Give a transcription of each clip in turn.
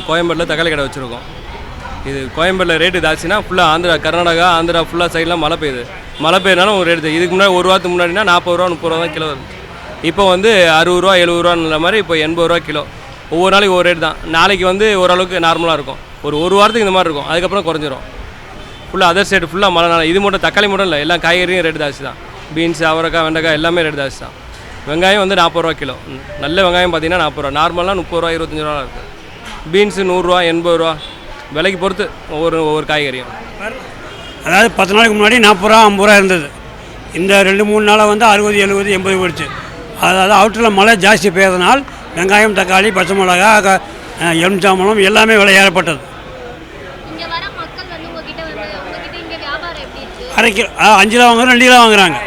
கோயம்பேட்டில் தக்காளி கடை வச்சுருக்கோம். இது கோயம்பேட்டில் ரேட்டு ஜாஸ்தினா ஃபுல்லாக ஆந்திரா, கர்நாடகா, ஆந்திரா ஃபுல்லாக சைட்லாம் மழை பெய்யுது. மழை பெய்யனாலும் ஒரு ரேட்டு. இதுக்கு முன்னாடி ஒரு வாரத்துக்கு முன்னாடினா 40 ரூபா 30 ரூபா தான் கிலோ வருது. இப்போ வந்து 60 ரூபா 70 ரூபான்ற மாதிரி இப்போ 80 ரூபா கிலோ. ஒவ்வொரு நாளைக்கு ஒரு ரேட் தான். நாளைக்கு வந்து ஓரளவுக்கு நார்மலாக இருக்கும். ஒரு வாரத்துக்கு இந்த மாதிரி இருக்கும். அதுக்கப்புறம் குறைஞ்சிரும். ஃபுல்லாக அதர் சைடு ஃபுல்லாக மழை நாள். இது மட்டும் தக்காளி மட்டும் இல்லை, எல்லா காய்கறியும் ரேட்டு ஜாஸ்தி தான். பீன்ஸ், அவரைக்காய், வெண்டைக்காய் எல்லாமே ரேட்டு ஜாஸ்தி தான். வெங்காயம் வந்து 40 ரூபா கிலோ. நல்ல வெங்காயம் பார்த்தீங்கன்னா 40 ரூபா. நார்மலாக 30 ரூபா 25 ரூபா இருக்குது. பீன்ஸு 100 ரூபா 80 ரூபா விலைக்கு பொறுத்து ஒவ்வொரு காய்கறியும். அதாவது 10 நாளைக்கு முன்னாடி 40 ரூபா 50 ரூபா இருந்தது. இந்த 2-3 நாளாக வந்து 60 70 80 போயிடுச்சு. அதாவது அவுட்டரில் மழை ஜாஸ்தி பெய்யறதுனால வெங்காயம், தக்காளி, பச்சை மிளகா, எலுமிச்சம்பழம் எல்லாமே விலை ஏறப்பட்டது. அரை கிலோ 5 கிலோ வாங்குறோம், 2 கிலோ வாங்குறாங்க.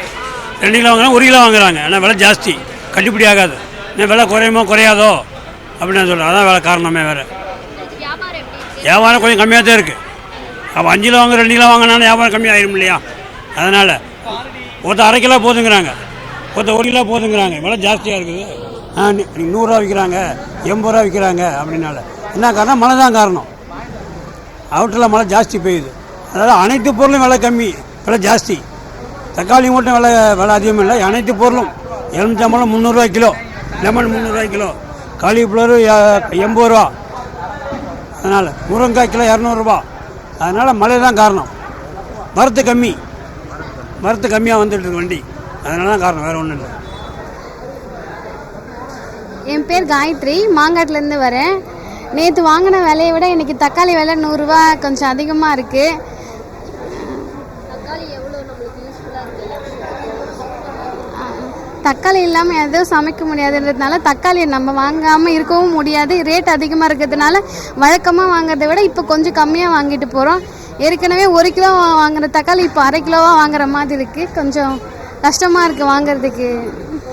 2 கிலோ வாங்குறாங்க, 1 கிலோ வாங்குறாங்க. ஆனால் விலை ஜாஸ்தி, கட்டுப்படி ஆகாது. இன்னும் விலை குறையுமோ குறையாதோ அப்படின்னு நான் சொல்கிறேன். அதான் விலை காரணமே வேறு. வியாபாரம் கொஞ்சம் கம்மியாக தான் இருக்குது. அப்போ 5 கிலோ வாங்க 2 கிலோ வாங்கினாலும் வியாபாரம் கம்மியாகிடும் இல்லையா? அதனால் ஒருத்தர் அரை கிலோ போதுங்கிறாங்க, ஒருத்தர் 1 கிலோ போதுங்கிறாங்க. விலை ஜாஸ்தியாக இருக்குது. 100 ரூபா விற்கிறாங்க, 80 ரூபா விற்கிறாங்க. அப்படின்னால என்ன காரணம்? மழை தான் காரணம். அவுட்டரில் மழை ஜாஸ்தி பெய்யுது. அதனால் அனைத்து பொருளும் விலை கம்மி, விலை ஜாஸ்தி. தக்காளி மட்டும் விலை அதிகம் இல்லை, அனைத்து பொருளும். எலுமிச்சம்பழம் 300 ரூபா கிலோ, லெமன் 300 ரூபாய் கிலோ, காலிஃப்ளவர் 80 ரூபா. அதனால் முருங்கைக்காய் கிலோ 200 ரூபா. அதனால் மழை தான் காரணம். மரத்து கம்மியாக வந்துட்டு இருக்கு வண்டி. அதனால தான் காரணம், வேறு ஒன்றும் இல்லை. என் பேர் காயத்ரி, மாங்காட்டிலேருந்து வரேன். நேற்று வாங்கின விலையை விட இன்றைக்கி தக்காளி விலை 100 ரூபா கொஞ்சம் அதிகமாக இருக்குது. தக்காளி இல்லாமல் எதுவும் சமைக்க முடியாதுன்றதுனால தக்காளியை நம்ம வாங்காமல் இருக்கவும் முடியாது. ரேட் அதிகமாக இருக்கிறதுனால வழக்கமாக வாங்குறதை விட இப்போ கொஞ்சம் கம்மியாக வாங்கிட்டு போகிறோம். ஏற்கனவே 1 கிலோ வாங்குகிற தக்காளி இப்போ அரை கிலோவாக வாங்குற மாதிரி இருக்குது. கொஞ்சம் கஷ்டமாக இருக்குது வாங்குறதுக்கு.